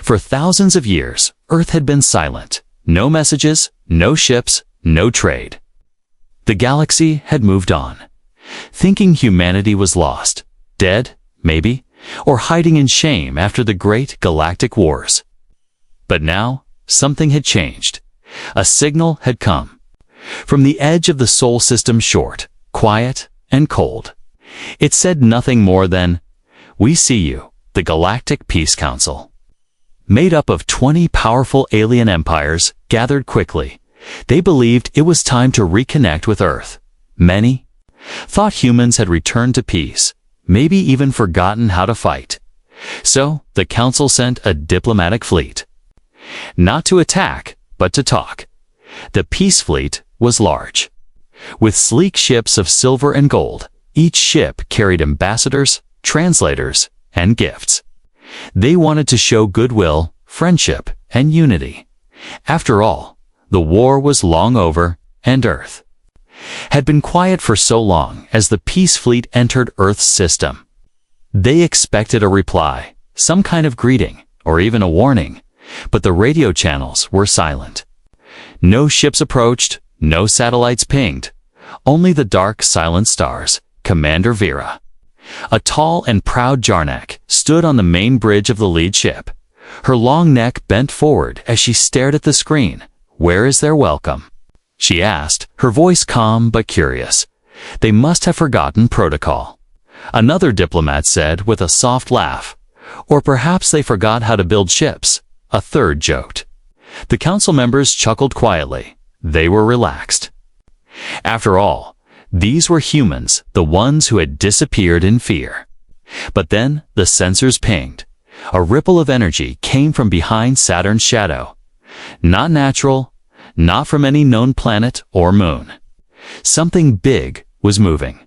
For thousands of years, Earth had been silent. No messages, no ships, no trade. The galaxy had moved on, thinking humanity was lost, dead, maybe, or hiding in shame after the great galactic wars. But now, something had changed. A signal had come. From the edge of the Sol system, short, quiet, and cold. It said nothing more than, "We see you, the Galactic Peace Council." Made up of 20 powerful alien empires, gathered quickly. They believed it was time to reconnect with Earth. Many thought humans had returned to peace, maybe even forgotten how to fight. So, the Council sent a diplomatic fleet. Not to attack, but to talk. The Peace Fleet was large. With sleek ships of silver and gold, each ship carried ambassadors, translators, and gifts. They wanted to show goodwill, friendship, and unity. After all, the war was long over, and Earth had been quiet for so long as the Peace Fleet entered Earth's system. They expected a reply, some kind of greeting, or even a warning, but the radio channels were silent. No ships approached, no satellites pinged, only the dark, silent stars. Commander Vera, a tall and proud Jarnak, stood on the main bridge of the lead ship. Her long neck bent forward as she stared at the screen. "Where is their welcome?" she asked, her voice calm but curious. "They must have forgotten protocol," another diplomat said with a soft laugh. "Or perhaps they forgot how to build ships," a third joked. The council members chuckled quietly. They were relaxed. After all, these were humans, the ones who had disappeared in fear. But then the sensors pinged. A ripple of energy came from behind Saturn's shadow. Not natural, not from any known planet or moon. Something big was moving.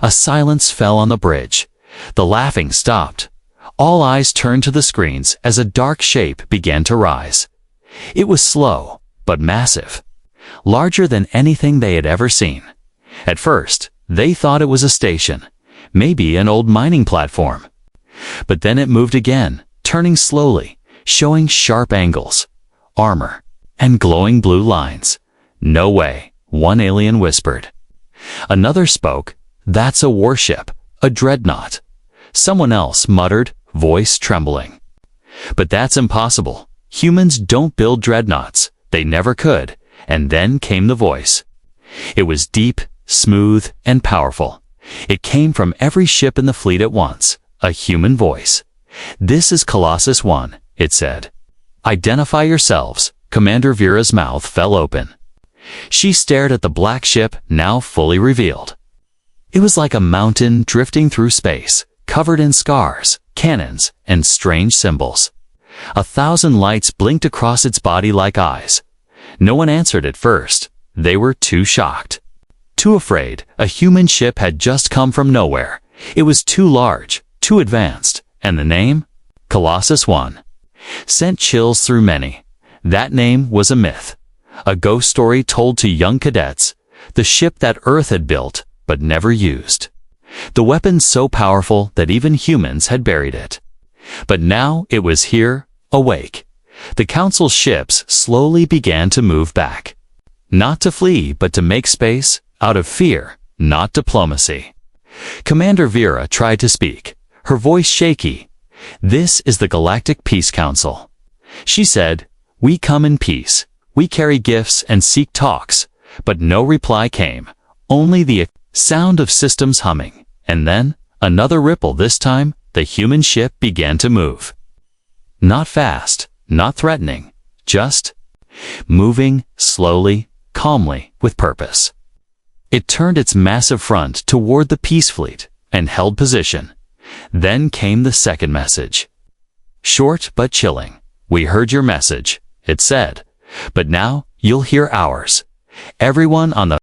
A silence fell on the bridge. The laughing stopped. All eyes turned to the screens as a dark shape began to rise. It was slow, but massive. Larger than anything they had ever seen. At first, they thought it was a station, maybe an old mining platform. But then it moved again, turning slowly, showing sharp angles, armor, and glowing blue lines. "No way," one alien whispered. Another spoke, "That's a warship, a dreadnought." Someone else muttered, voice trembling. "But that's impossible. Humans don't build dreadnoughts. They never could." And then came the voice. It was deep, smooth, and powerful. It came from every ship in the fleet at once, a human voice. "This is Colossus-1, it said. "Identify yourselves." Commander Vera's mouth fell open. She stared at the black ship, now fully revealed. It was like a mountain drifting through space, covered in scars, cannons, and strange symbols. 1,000 lights blinked across its body like eyes. No one answered at first. They were too shocked. Too afraid. A human ship had just come from nowhere. It was too large, too advanced. And the name? Colossus-1. Sent chills through many. That name was a myth. A ghost story told to young cadets. The ship that Earth had built, but never used. The weapon so powerful that even humans had buried it. But now it was here, awake. The Council's ships slowly began to move back. Not to flee, but to make space, out of fear, not diplomacy. Commander Vera tried to speak, her voice shaky. "This is the Galactic Peace Council," she said. "We come in peace. We carry gifts and seek talks." But no reply came, only the sound of systems humming. And then, another ripple. This time, the human ship began to move. Not fast, not threatening, just moving slowly, calmly, with purpose. It turned its massive front toward the Peace Fleet and held position. Then came the second message. Short but chilling. "We heard your message," it said, "but now you'll hear ours." Everyone on the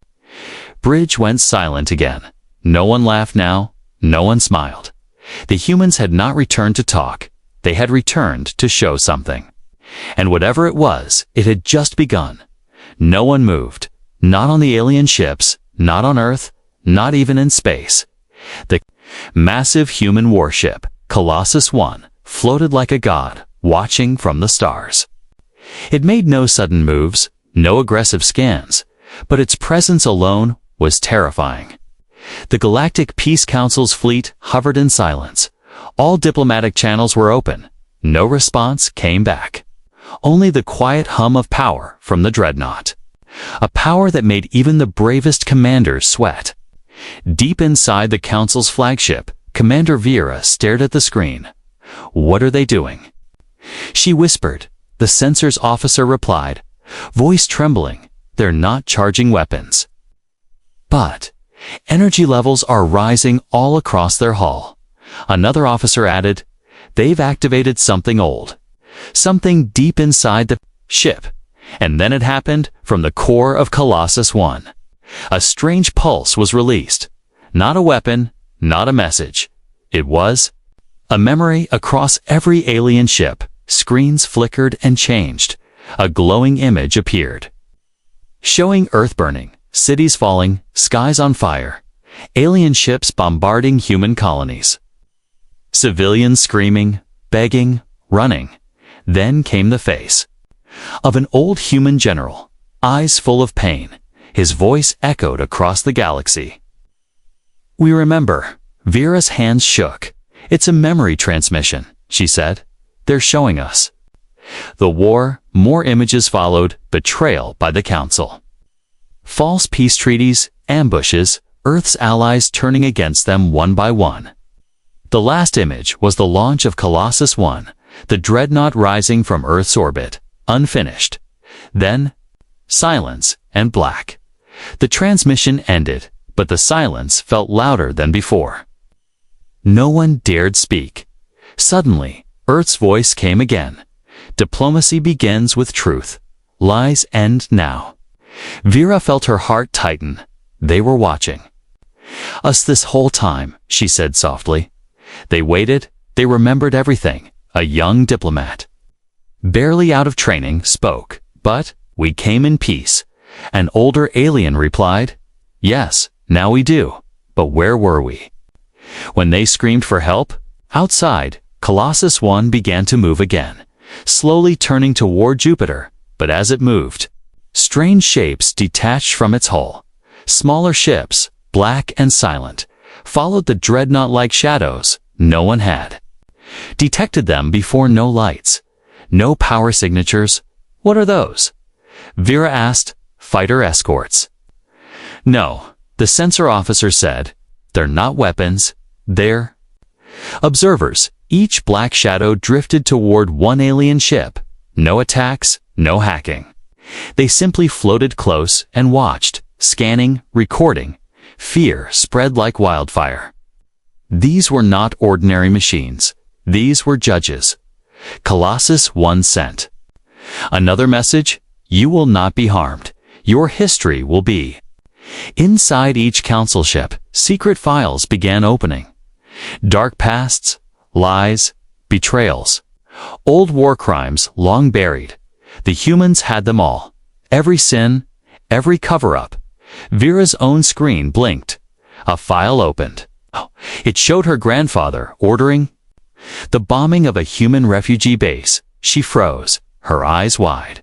bridge went silent again. No one laughed now, no one smiled. The humans had not returned to talk. They had returned to show something. And whatever it was, it had just begun. No one moved. Not on the alien ships, not on Earth, not even in space. The massive human warship, Colossus-1, floated like a god, watching from the stars. It made no sudden moves, no aggressive scans, but its presence alone was terrifying. The Galactic Peace Council's fleet hovered in silence. All diplomatic channels were open. No response came back. Only the quiet hum of power from the Dreadnought. A power that made even the bravest commanders sweat. Deep inside the Council's flagship, Commander Vera stared at the screen. "What are they doing?" She whispered. The sensors officer replied, voice trembling, "They're not charging weapons." But energy levels are rising all across their hull. Another officer added, "They've activated something old. Something deep inside the ship." And then it happened from the core of Colossus-1. A strange pulse was released. Not a weapon, not a message. It was a memory across every alien ship. Screens flickered and changed. A glowing image appeared, showing Earth burning, cities falling, skies on fire, alien ships bombarding human colonies. Civilians screaming, begging, running. Then came the face of an old human general, eyes full of pain. His voice echoed across the galaxy. "We remember." Vera's hands shook. "It's a memory transmission," she said. "They're showing us." The war, more images followed, betrayal by the Council. False peace treaties, ambushes, Earth's allies turning against them one by one. The last image was the launch of Colossus-1, the Dreadnought rising from Earth's orbit, unfinished. Then, silence and black. The transmission ended, but the silence felt louder than before. No one dared speak. Suddenly, Earth's voice came again. "Diplomacy begins with truth. Lies end now." Vera felt her heart tighten. They were watching us this whole time, she said softly. They waited, they remembered everything. A young diplomat, barely out of training, spoke. "But we came in peace." An older alien replied, "Yes, now we do. But where were we?" When they screamed for help, outside, Colossus-1 began to move again, slowly turning toward Jupiter. But as it moved, strange shapes detached from its hull. Smaller ships, black and silent, followed the dreadnought-like shadows. No one had detected them before. No lights, no power signatures. "What are those?" Vera asked. "Fighter escorts." "No," the sensor officer said. "They're not weapons. They're observers." Each black shadow drifted toward one alien ship. No attacks, no hacking. They simply floated close and watched, scanning, recording. Fear spread like wildfire. These were not ordinary machines. These were judges. Colossus-1 sent another message: "You will not be harmed. Your history will be." Inside each council ship, secret files began opening. Dark pasts, lies, betrayals, old war crimes long buried. The humans had them all. Every sin, every cover-up. Vera's own screen blinked. A file opened. It showed her grandfather ordering the bombing of a human refugee base. She froze, her eyes wide.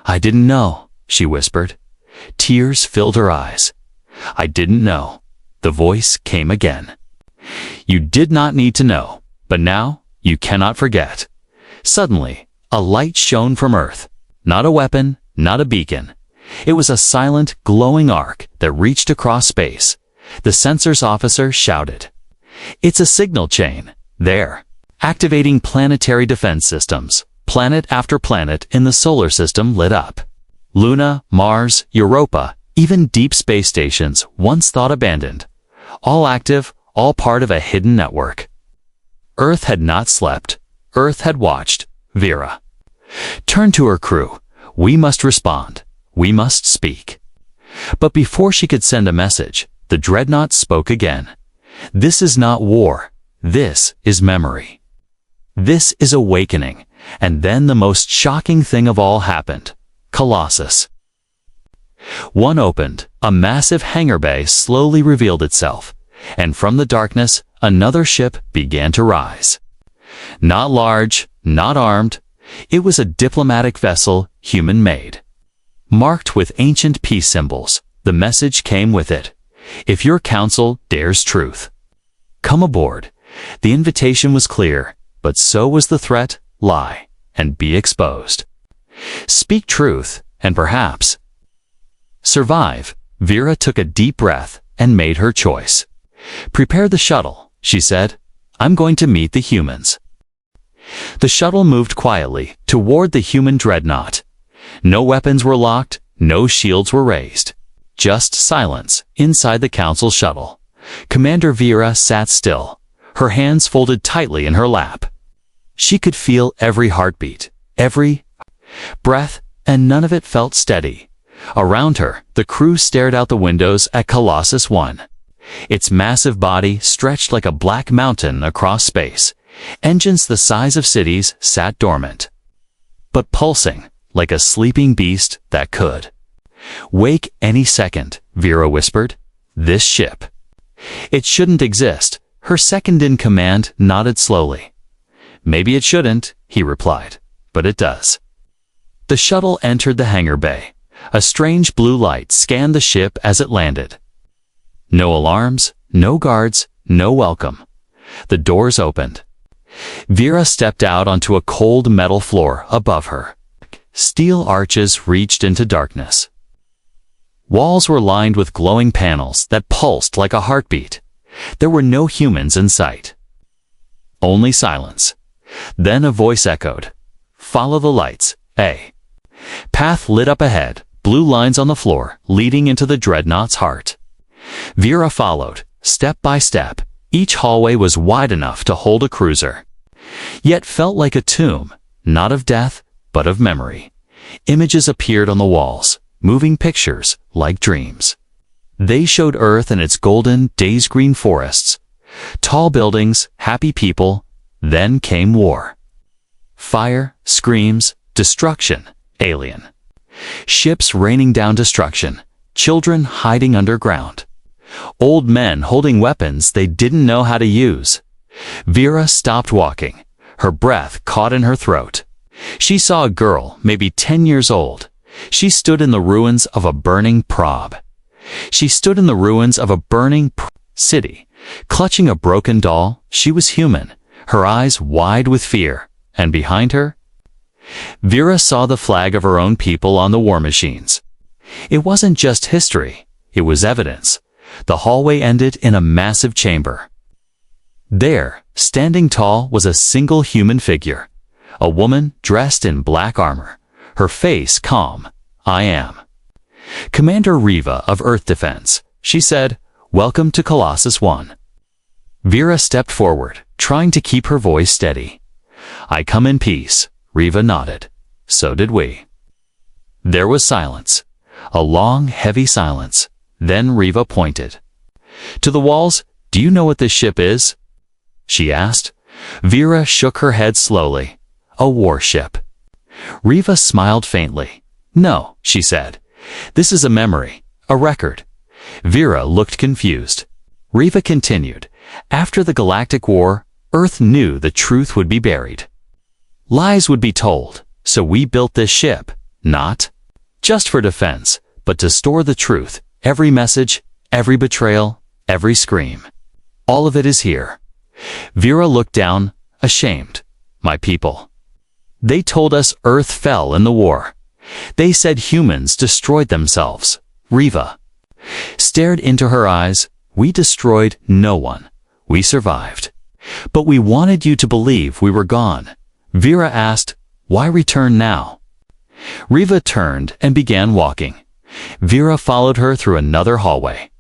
"I didn't know," she whispered. Tears filled her eyes. "I didn't know." The voice came again. "You did not need to know, but now you cannot forget." Suddenly, a light shone from Earth. Not a weapon, not a beacon. It was a silent, glowing arc that reached across space. The sensors officer shouted, "It's a signal chain. There, activating planetary defense systems." Planet after planet in the solar system lit up. Luna, Mars, Europa, even deep space stations once thought abandoned. All active, all part of a hidden network. Earth had not slept. Earth had watched. Vera turned to her crew. "We must respond. We must speak." But before she could send a message, the Dreadnought spoke again. "This is not war. This is memory. This is awakening." And then the most shocking thing of all happened. Colossus-1 opened. A massive hangar bay slowly revealed itself, and from the darkness, another ship began to rise. Not large, not armed. It was a diplomatic vessel, human-made. Marked with ancient peace symbols, the message came with it. If your council dares truth, come aboard. The invitation was clear, but so was the threat: lie, and be exposed. Speak truth, and perhaps survive. Vera took a deep breath and made her choice. Prepare the shuttle, she said. I'm going to meet the humans. The shuttle moved quietly toward the human dreadnought. No weapons were locked, no shields were raised. Just silence inside the council shuttle. Commander Vera sat still, her hands folded tightly in her lap. She could feel every heartbeat, every breath, and none of it felt steady. Around her, the crew stared out the windows at Colossus-1. Its massive body stretched like a black mountain across space. Engines the size of cities sat dormant, but pulsing like a sleeping beast that could wake any second. Vera whispered, "This ship. It shouldn't exist." Her second-in-command nodded slowly. "Maybe it shouldn't," he replied, "but it does." The shuttle entered the hangar bay. A strange blue light scanned the ship as it landed. No alarms, no guards, no welcome. The doors opened. Vera stepped out onto a cold metal floor above her. Steel arches reached into darkness. Walls were lined with glowing panels that pulsed like a heartbeat. There were no humans in sight. Only silence. Then a voice echoed, "Follow the lights, A." Path lit up ahead, blue lines on the floor leading into the dreadnought's heart. Vera followed, step by step. Each hallway was wide enough to hold a cruiser, yet felt like a tomb, not of death, but of memory. Images appeared on the walls, moving pictures like dreams. They showed Earth in its golden, days-green forests, tall buildings, happy people. Then came war. Fire, screams, destruction, alien. Ships raining down destruction, children hiding underground. Old men holding weapons they didn't know how to use. Vera stopped walking, her breath caught in her throat. She saw a girl, maybe 10 years old. She stood in the ruins of a burning probe. She stood in the ruins of a burning city, clutching a broken doll. She was human, her eyes wide with fear, and behind her, Vera saw the flag of her own people on the war machines. It wasn't just history, it was evidence. The hallway ended in a massive chamber. There, standing tall, was a single human figure, a woman dressed in black armor, her face calm. "I am Commander Riva of Earth Defense," she said. "Welcome to Colossus-1." Vera stepped forward, trying to keep her voice steady. "I come in peace." Riva nodded. "So did we." There was silence, a long, heavy silence. Then Riva pointed to the walls. "Do you know what this ship is?" she asked. Vera shook her head slowly. "A warship." Riva smiled faintly. "No," she said. "This is a memory, a record." Vera looked confused. Riva continued. "After the Galactic War, Earth knew the truth would be buried. Lies would be told, so we built this ship, not just for defense, but to store the truth. Every message, every betrayal, every scream. All of it is here." Vera looked down, ashamed. "My people. They told us Earth fell in the war. They said humans destroyed themselves." Riva stared into her eyes. "We destroyed no one. We survived. But we wanted you to believe we were gone." Vera asked, "Why return now?" Riva turned and began walking. Vera followed her through another hallway.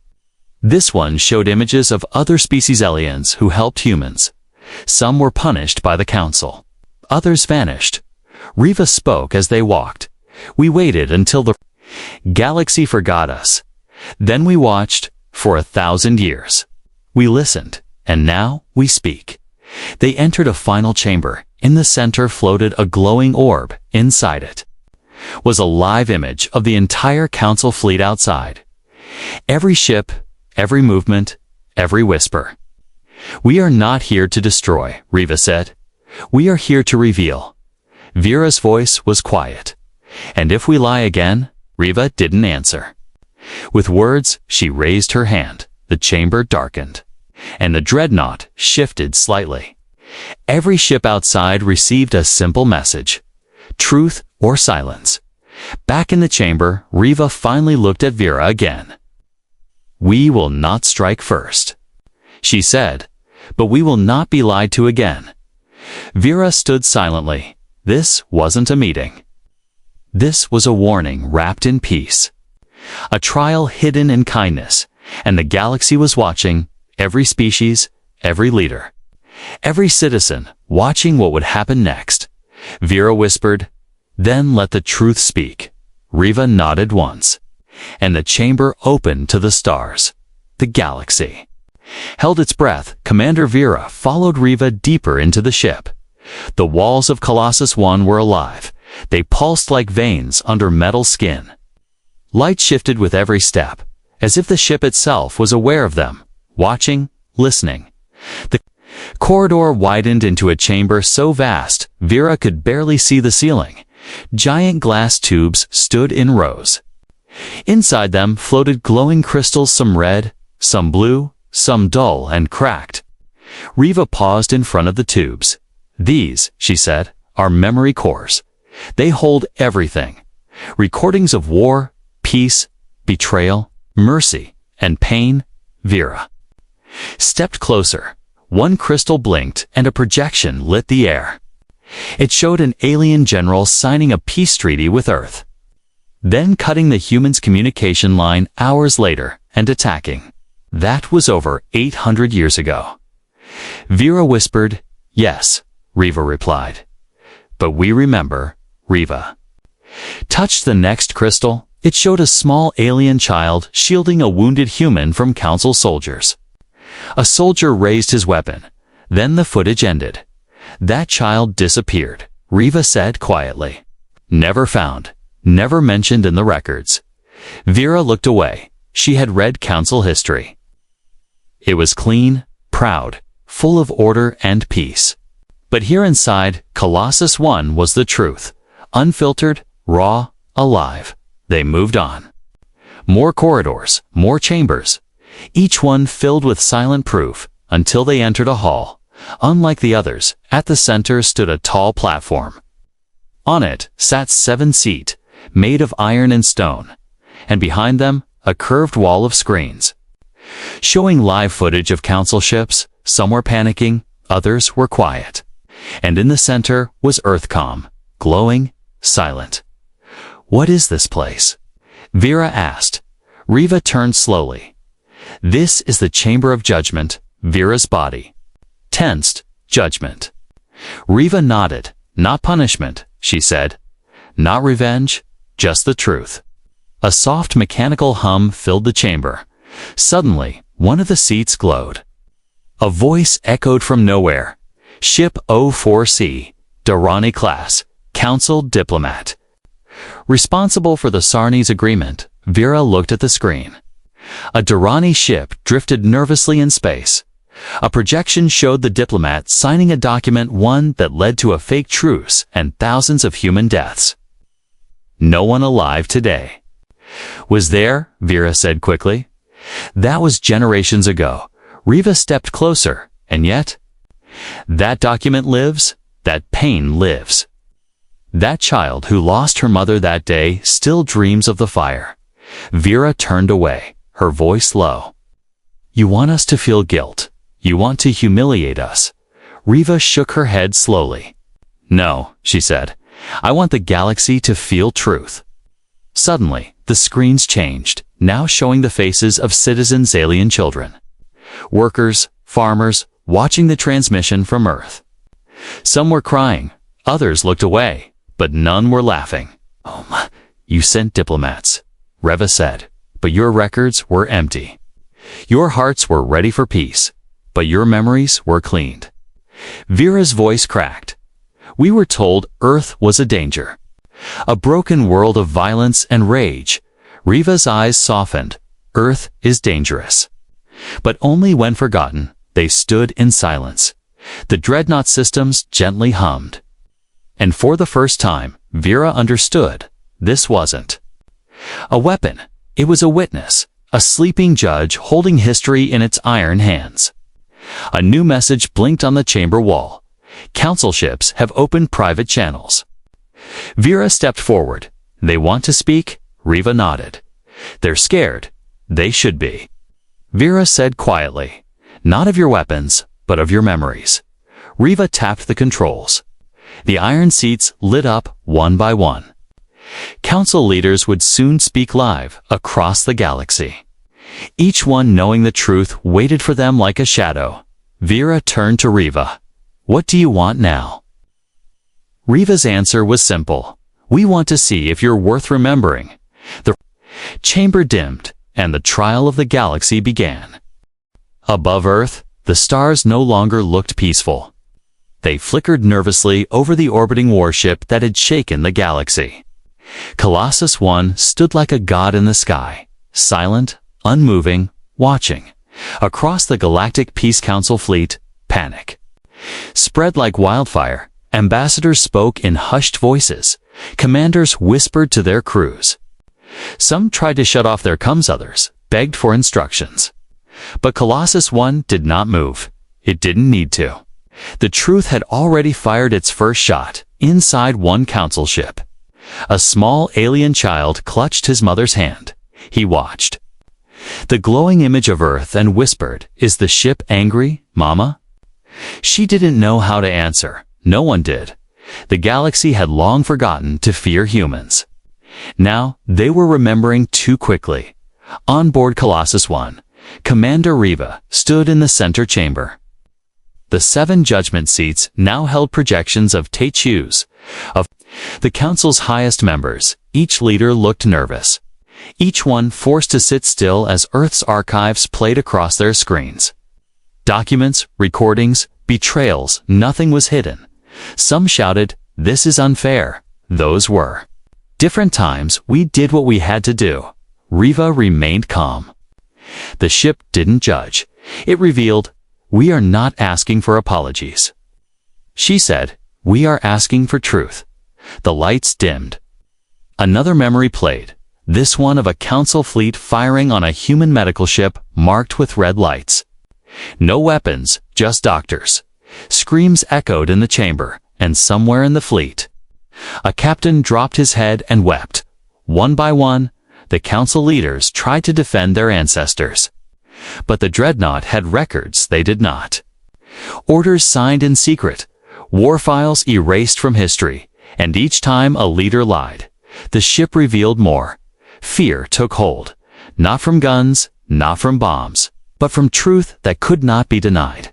This one showed images of other species aliens who helped humans. Some were punished by the Council. Others vanished. Riva spoke as they walked. "We waited until the galaxy forgot us. Then we watched for 1,000 years. We listened, and now we speak." They entered a final chamber. In the center floated a glowing orb. Inside it was a live image of the entire Council fleet outside. Every ship, every movement, every whisper. "We are not here to destroy," Riva said. We are here to reveal. Vera's voice was quiet. And if we lie again? Riva didn't answer. With words, she raised her hand. The chamber darkened, and the dreadnought shifted slightly. Every ship outside received a simple message: truth or silence. Back in the chamber, Riva finally looked at Vera again. "We will not strike first," she said, "but we will not be lied to again." Vera stood silently. This wasn't a meeting. This was a warning wrapped in peace. A trial hidden in kindness, and the galaxy was watching, every species, every leader, every citizen, watching what would happen next. Vera whispered, "Then let the truth speak." Riva nodded once, and the chamber opened to the stars. The galaxy held its breath. Commander Vera followed Riva deeper into the ship. The walls of Colossus-1 were alive. They pulsed like veins under metal skin. Light shifted with every step, as if the ship itself was aware of them, watching, listening. The corridor widened into a chamber so vast, Vera could barely see the ceiling. Giant glass tubes stood in rows. Inside them floated glowing crystals, some red, some blue, some dull and cracked. Riva paused in front of the tubes. "These," she said, "are memory cores. They hold everything. Recordings of war, peace, betrayal, mercy, and pain." Vera stepped closer. One crystal blinked, and a projection lit the air. It showed an alien general signing a peace treaty with Earth, then cutting the humans' communication line hours later and attacking. That was over 800 years ago. Vera whispered, "Yes," Riva replied. "But we remember." Riva touched the next crystal. It showed a small alien child shielding a wounded human from Council soldiers. A soldier raised his weapon. Then the footage ended. "That child disappeared," Riva said quietly. "Never found, never mentioned in the records." Vera looked away. She had read Council history. It was clean, proud, full of order and peace. But here inside, Colossus-1 was the truth. Unfiltered, raw, alive. They moved on. More corridors, more chambers, each one filled with silent proof, until they entered a hall. Unlike the others, at the center stood a tall platform. On it sat 7 seats, made of iron and stone, and behind them, a curved wall of screens, showing live footage of Council ships. Some were panicking, others were quiet. And in the center was Earthcom, glowing, silent. "What is this place?" Vera asked. Riva turned slowly. "This is the Chamber of Judgment." Vera's body tensed. "Judgment." Riva nodded. "Not punishment," she said. "Not revenge, just the truth." A soft mechanical hum filled the chamber. Suddenly, one of the seats glowed. A voice echoed from nowhere. "Ship 04C, Durrani class, Council diplomat. Responsible for the Sarnes agreement." Vera looked at the screen. A Durrani ship drifted nervously in space. A projection showed the diplomat signing a document, one that led to a fake truce and thousands of human deaths. "No one alive today." "Was there?" Vera said quickly. "That was generations ago." Riva stepped closer, and yet, that document lives, that pain lives. That child who lost her mother that day still dreams of the fire. Vera turned away, her voice low. "You want us to feel guilt. You want to humiliate us." Riva shook her head slowly. "No," she said. "I want the galaxy to feel truth." Suddenly, the screens changed, now showing the faces of citizens, alien children, workers, farmers, watching the transmission from Earth. Some were crying, others looked away, but none were laughing. "You sent diplomats," Riva said, "but your records were empty. Your hearts were ready for peace, but your memories were cleaned." Vera's voice cracked. "We were told Earth was a danger, a broken world of violence and rage." Riva's eyes softened. "Earth is dangerous." But only when forgotten. They stood in silence. The dreadnought systems gently hummed. And for the first time, Vera understood. This wasn't a weapon. It was a witness, a sleeping judge holding history in its iron hands. A new message blinked on the chamber wall. Council ships have opened private channels. Vera stepped forward. They want to speak? Riva nodded. They're scared. They should be. Vera said quietly, not of your weapons, but of your memories. Riva tapped the controls. The iron seats lit up one by one. Council leaders would soon speak live across the galaxy. Each one knowing the truth waited for them like a shadow. Vera turned to Riva. What do you want now? Riva's answer was simple. We want to see if you're worth remembering. The chamber dimmed, and the trial of the galaxy began. Above Earth, the stars no longer looked peaceful. They flickered nervously over the orbiting warship that had shaken the galaxy. Colossus-1 stood like a god in the sky, silent, unmoving, watching. Across the Galactic Peace Council fleet, panic spread like wildfire. Ambassadors spoke in hushed voices. Commanders whispered to their crews. Some tried to shut off their comms, others begged for instructions. But Colossus-1 did not move. It didn't need to. The truth had already fired its first shot inside one council ship. A small alien child clutched his mother's hand. He watched the glowing image of Earth and whispered, "Is the ship angry, Mama?" She didn't know how to answer. No one did. The galaxy had long forgotten to fear humans. Now, they were remembering too quickly. On board Colossus-1, Commander Riva stood in the center chamber. The 7 judgment seats now held projections of Teichus, of the council's highest members. Each leader looked nervous. Each one forced to sit still as Earth's archives played across their screens. Documents, recordings, betrayals, nothing was hidden. Some shouted, "This is unfair." Those were different times. We did what we had to do. Riva remained calm. The ship didn't judge. It revealed, "We are not asking for apologies." She said, "We are asking for truth." The lights dimmed. Another memory played, this one of a council fleet firing on a human medical ship marked with red lights. No weapons, just doctors. Screams echoed in the chamber, and somewhere in the fleet, a captain dropped his head and wept. One by one, the council leaders tried to defend their ancestors. But the dreadnought had records they did not. Orders signed in secret, war files erased from history, and each time a leader lied, the ship revealed more. Fear took hold, not from guns, not from bombs, but from truth that could not be denied.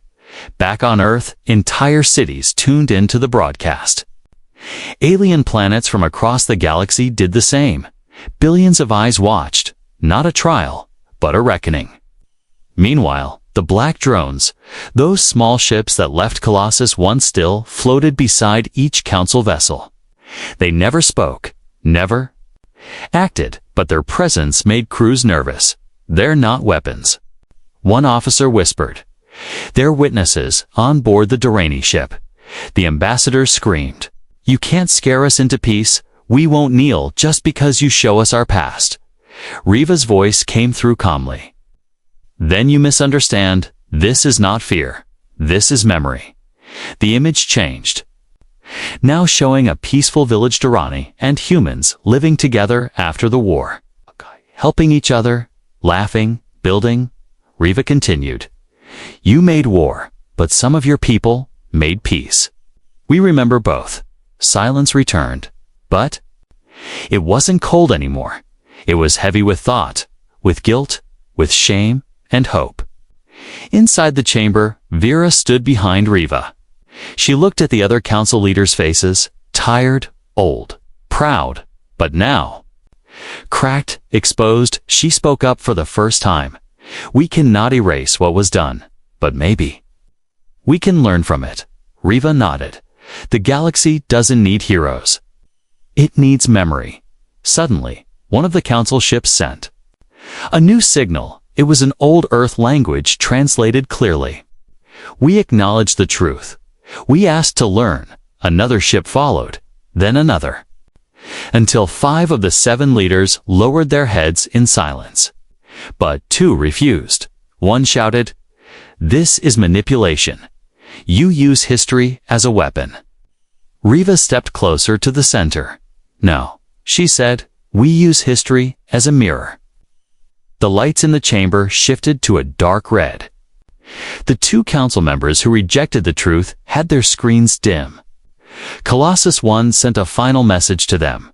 Back on Earth, entire cities tuned into the broadcast. Alien planets from across the galaxy did the same. Billions of eyes watched, not a trial, but a reckoning. Meanwhile, the black drones, those small ships that left Colossus-1 still, floated beside each council vessel. They never spoke, never acted, but their presence made crews nervous. They're not weapons. One officer whispered, "They're witnesses on board the Durrani ship." The ambassadors screamed, "You can't scare us into peace. We won't kneel just because you show us our past." Riva's voice came through calmly. "Then you misunderstand. This is not fear. This is memory." The image changed, now showing a peaceful village Durrani and humans living together after the war, helping each other, laughing, building. Riva continued, "You made war, but some of your people made peace. We remember both." Silence returned, but it wasn't cold anymore. It was heavy with thought, with guilt, with shame and hope. Inside the chamber, Vera stood behind Riva. She looked at the other council leaders' faces, tired, old, proud, but now cracked, exposed. She spoke up for the first time. "We cannot erase what was done, but maybe we can learn from it." Riva nodded. "The galaxy doesn't need heroes. It needs memory." Suddenly, one of the council ships sent a new signal. It was an old Earth language translated clearly. We acknowledged the truth. We asked to learn. Another ship followed, then another, until 5 of the 7 leaders lowered their heads in silence. But 2 refused. One shouted, "This is manipulation. You use history as a weapon." Riva stepped closer to the center. "No," she said, "we use history as a mirror." The lights in the chamber shifted to a dark red. The 2 council members who rejected the truth had their screens dim. Colossus-1 sent a final message to them.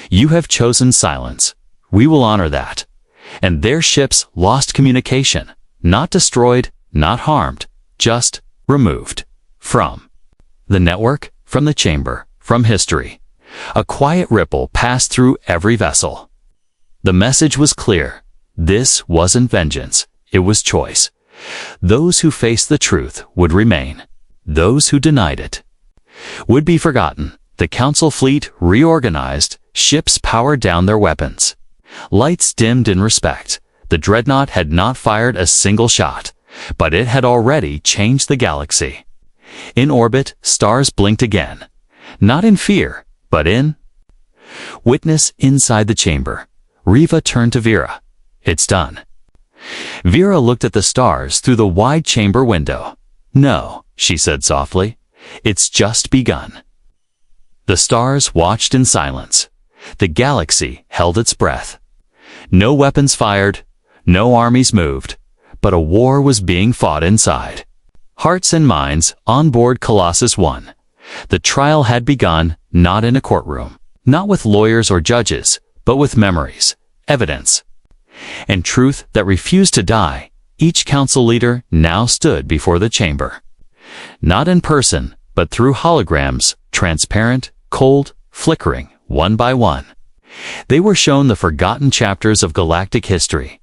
"You have chosen silence. We will honor that." And their ships lost communication. Not destroyed, not harmed, just removed. From the network, from the chamber, from history. A quiet ripple passed through every vessel. The message was clear. This wasn't vengeance. It was choice. Those who faced the truth would remain. Those who denied it would be forgotten. The council fleet reorganized. Ships powered down their weapons. Lights dimmed in respect. The dreadnought had not fired a single shot, but it had already changed the galaxy. In orbit, stars blinked again. Not in fear, but in witness. Inside the chamber, Riva turned to Vera. "It's done." Vera looked at the stars through the wide chamber window. "No," she said softly. "It's just begun." The stars watched in silence. The galaxy held its breath. No weapons fired, no armies moved, but a war was being fought inside hearts and minds on board Colossus-1. The trial had begun, not in a courtroom, not with lawyers or judges, but with memories, evidence, and truth that refused to die. Each council leader now stood before the chamber. Not in person, but through holograms, transparent, cold, flickering, one by one. They were shown the forgotten chapters of galactic history.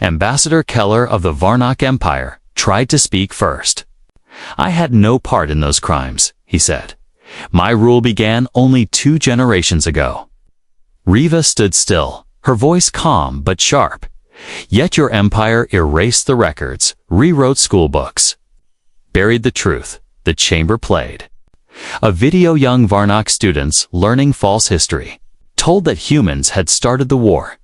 Ambassador Keller of the Varnock Empire tried to speak first. "I had no part in those crimes," he said. "My rule began only 2 generations ago." Riva stood still, her voice calm but sharp. "Yet your empire erased the records, rewrote school books, buried the truth." The chamber played a video. Young Varnock students learning false history, told that humans had started the war,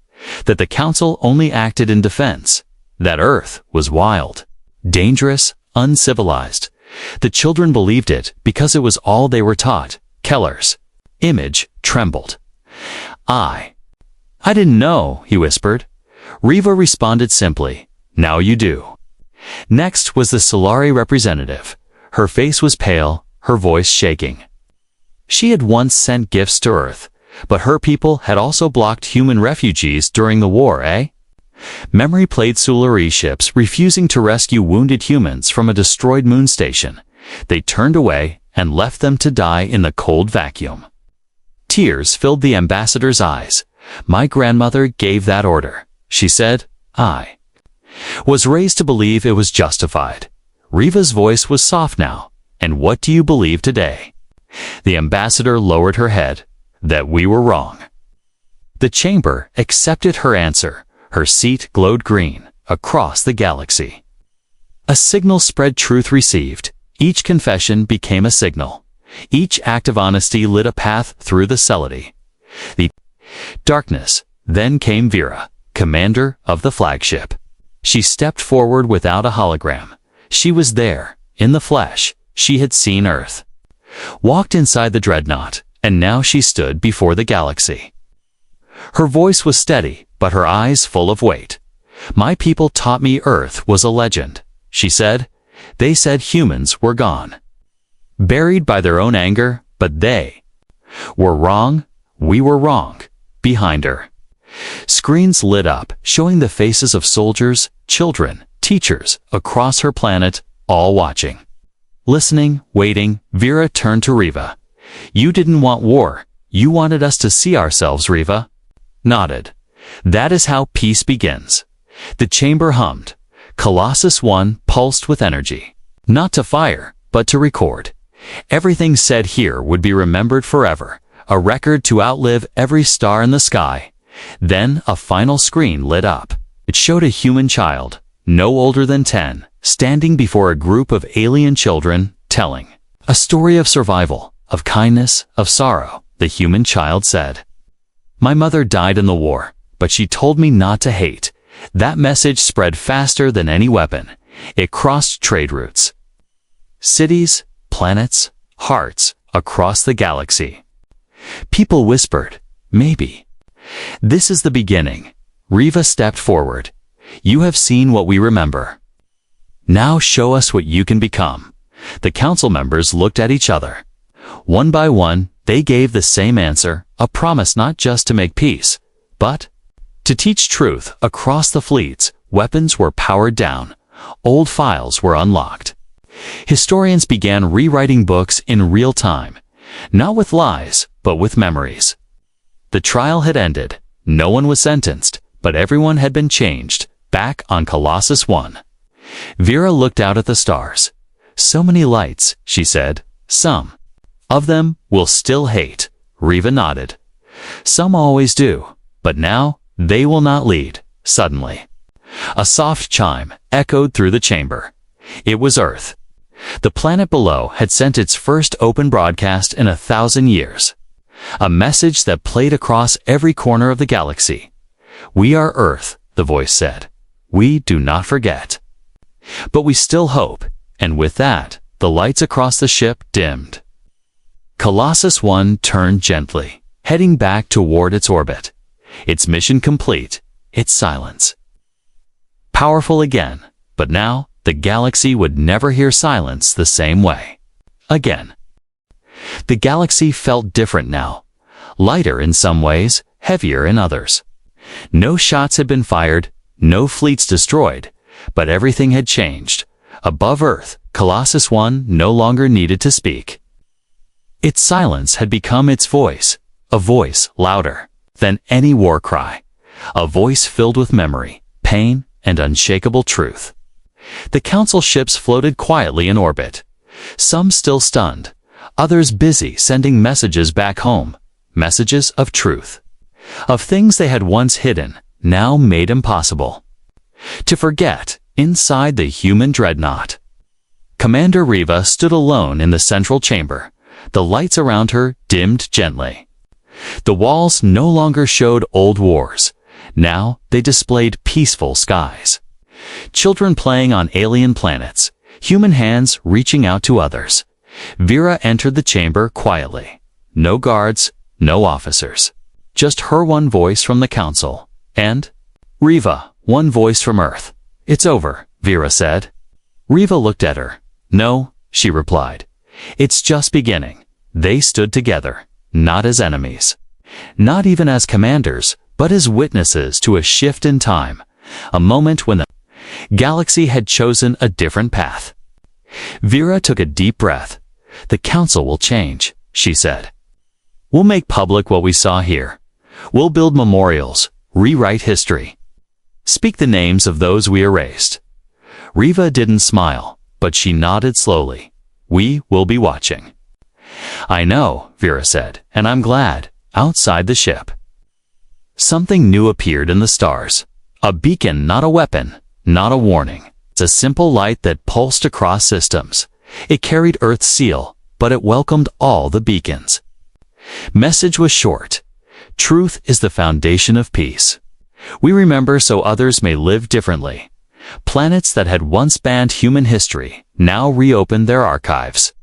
that the council only acted in defense, that Earth was wild, dangerous, uncivilized. The children believed it because it was all they were taught. Keller's image trembled. I didn't know," he whispered. Riva responded simply, "Now you do." Next was the Solari representative. Her face was pale, her voice shaking. She had once sent gifts to Earth, but her people had also blocked human refugees during the war, Memory played Solari ships refusing to rescue wounded humans from a destroyed moon station. They turned away and left them to die in the cold vacuum. Tears filled the ambassador's eyes. "My grandmother gave that order," she said. "I was raised to believe it was justified." Riva's voice was soft now. "And what do you believe today?" The ambassador lowered her head. "That we were wrong." The chamber accepted her answer. Her seat glowed green across the galaxy. A signal spread. Truth received. Each confession became a signal. Each act of honesty lit a path through the Celity. The darkness. Then came Vera, commander of the flagship. She stepped forward without a hologram. She was there, in the flesh. She had seen Earth, walked inside the dreadnought, and now she stood before the galaxy. Her voice was steady, but her eyes full of weight. "My people taught me Earth was a legend," she said. "They said humans were gone, buried by their own anger, but they were wrong. We were wrong." Behind her, screens lit up, showing the faces of soldiers, children, teachers across her planet, all watching, listening, waiting. Vera turned to Riva. "You didn't want war. You wanted us to see ourselves." Riva nodded. "That is how peace begins." The chamber hummed. Colossus-1 pulsed with energy. Not to fire, but to record. Everything said here would be remembered forever, a record to outlive every star in the sky. Then a final screen lit up. It showed a human child, no older than 10, standing before a group of alien children, telling a story of survival, of kindness, of sorrow, the human child said. My mother died in the war, but she told me not to hate. That message spread faster than any weapon. It crossed trade routes, cities, planets, hearts, across the galaxy. People whispered, maybe. This is the beginning. Riva stepped forward. You have seen what we remember. Now show us what you can become. The council members looked at each other. One by one, they gave the same answer, a promise not just to make peace, but to teach truth. Across the fleets, weapons were powered down. Old files were unlocked. Historians began rewriting books in real time, not with lies, but with memories. The trial had ended. No one was sentenced, but everyone had been changed. Back on Colossus-1, Vera looked out at the stars. So many lights, she said. Some of them will still hate. Riva nodded. Some always do, but now they will not lead. Suddenly, a soft chime echoed through the chamber. It was Earth. The planet below had sent its first open broadcast in 1,000 years. A message that played across every corner of the galaxy. We are Earth, the voice said. We do not forget. But we still hope, and with that, the lights across the ship dimmed. Colossus-1 turned gently, heading back toward its orbit. Its mission complete, its silence. Powerful again, but now the galaxy would never hear silence the same way. Again. The galaxy felt different now. Lighter in some ways, heavier in others. No shots had been fired, no fleets destroyed, but everything had changed. Above Earth, Colossus-1 no longer needed to speak. Its silence had become its voice, a voice louder than any war cry, a voice filled with memory, pain, and unshakable truth. The council ships floated quietly in orbit, some still stunned, others busy sending messages back home, messages of truth, of things they had once hidden, now made impossible to forget. Inside the human dreadnought, Commander Riva stood alone in the central chamber. The lights around her dimmed gently. The walls no longer showed old wars. Now they displayed peaceful skies. Children playing on alien planets, human hands reaching out to others. Vera entered the chamber quietly. No guards, no officers. Just her one voice from the council. And Riva, one voice from Earth. It's over, Vera said. Riva looked at her. No, she replied. It's just beginning. They stood together, not as enemies. Not even as commanders, but as witnesses to a shift in time. A moment when the galaxy had chosen a different path. Vera took a deep breath. The council will change, she said. We'll make public what we saw here. We'll build memorials, rewrite history. Speak the names of those we erased. Riva didn't smile, but she nodded slowly. We will be watching. I know, Vera said, and I'm glad. Outside the ship, something new appeared in the stars. A beacon, not a weapon, not a warning. It's a simple light that pulsed across systems. It carried Earth's seal, but it welcomed all the beacons. Message was short. Truth is the foundation of peace. We remember so others may live differently. Planets that had once banned human history now reopened their archives.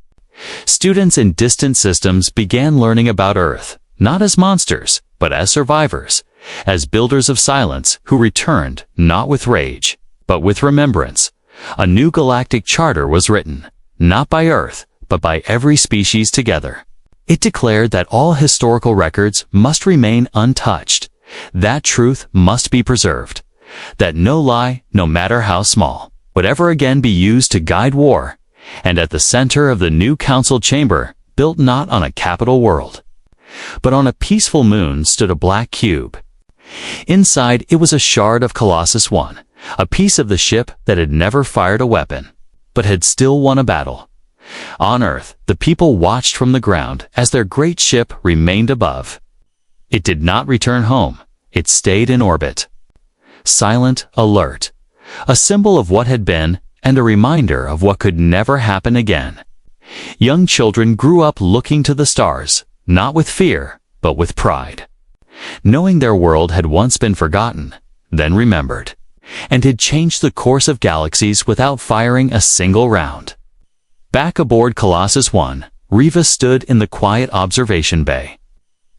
Students in distant systems began learning about Earth, not as monsters, but as survivors, as builders of silence who returned not with rage, but with remembrance. A new galactic charter was written, not by Earth, but by every species together. It declared that all historical records must remain untouched. That truth must be preserved. That no lie, no matter how small, would ever again be used to guide war. And at the center of the new council chamber, built not on a capital world, but on a peaceful moon, stood a black cube. Inside, it was a shard of Colossus-1, a piece of the ship that had never fired a weapon, but had still won a battle. On Earth, the people watched from the ground as their great ship remained above. It did not return home. It stayed in orbit. Silent, alert, a symbol of what had been and a reminder of what could never happen again. Young children grew up looking to the stars, not with fear, but with pride, knowing their world had once been forgotten, then remembered, and had changed the course of galaxies without firing a single round. Back aboard Colossus-1, Riva stood in the quiet observation bay.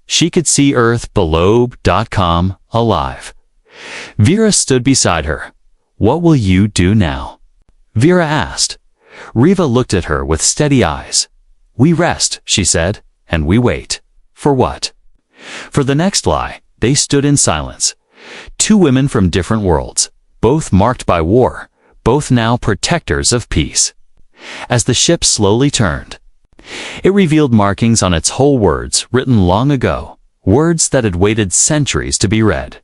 She could see Earth below.com alive. Vera stood beside her. "What will you do now?" Vera asked. Riva looked at her with steady eyes. "We rest," she said, "and we wait." For what? For the next lie, they stood in silence. Two women from different worlds, both marked by war, both now protectors of peace. As the ship slowly turned, it revealed markings on its hull, words written long ago, words that had waited centuries to be read,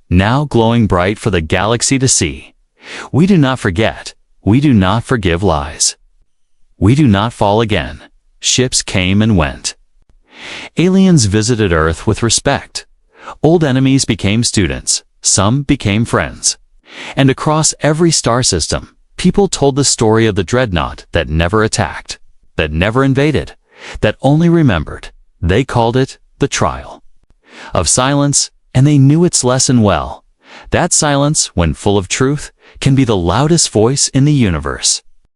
now glowing bright for the galaxy to see. "We do not forget. We do not forgive lies. We do not fall again." Ships came and went. Aliens visited Earth with respect. Old enemies became students. Some became friends. And across every star system, people told the story of the dreadnought that never attacked, that never invaded, that only remembered. They called it the trial of silence, and they knew its lesson well. That silence, when full of truth, can be the loudest voice in the universe.